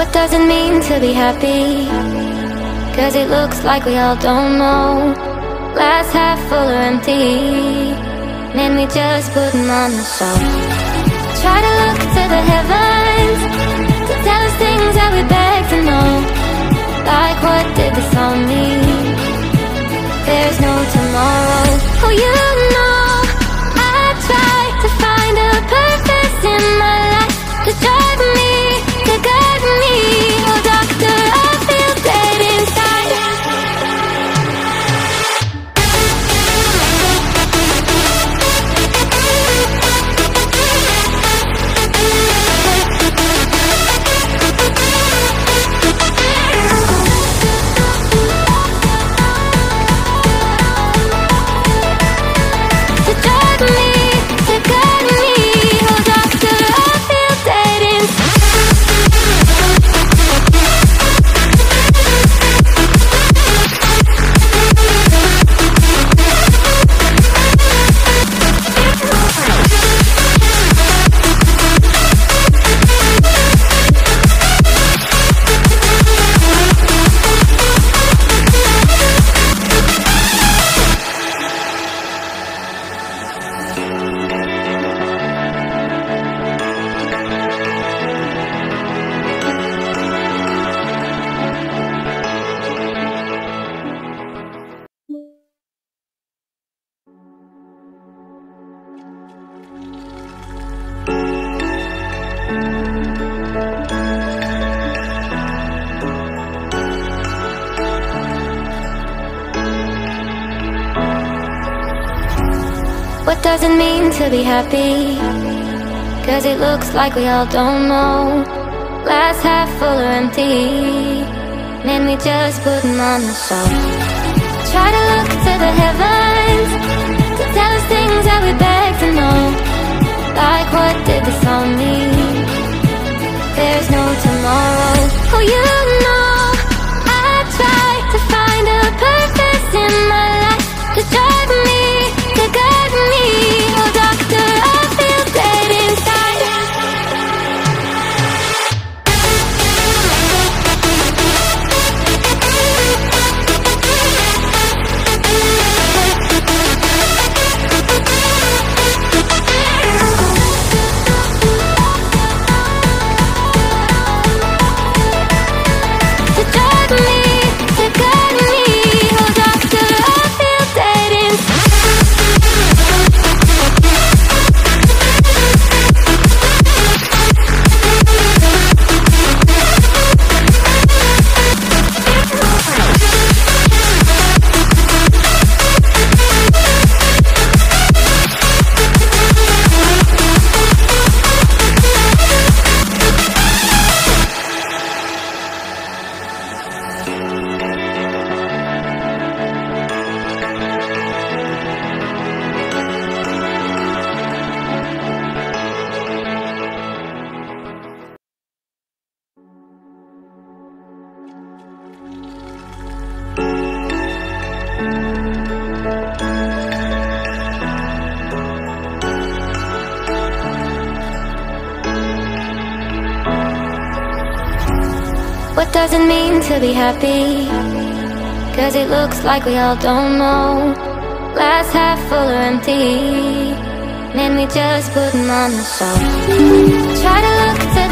What does it mean to be happy? Cause it looks like we all don't know. Glass half full or empty, man, we just put them on the shelf. Try to look to the heavens to tell us things that we beg to know. Like, what did this all mean? There's no tomorrow. Oh, you know, I try to find a purpose in my life to drive me, to guide me. Oh, doctor, I feel dead inside. To drive me, to guide me. Oh, doctor, I feel dead inside. What does it mean to be happy? Cause it looks like we all don't know. Glass half full or empty, man, we just put them on the shelf. Try to look to the heavens to tell us things that we beg to know. Like, what did this all mean? There's no tomorrow. Oh, you know, I try to find a purpose in my life to drive me, to guide me. Oh, doctor, I feel dead inside. To drive me, to guide me. Oh, doctor, I feel dead inside. What does it mean to be happy? Cause it looks like we all don't know. Glass half full or empty, man, we just put them on the shelf. Try to look to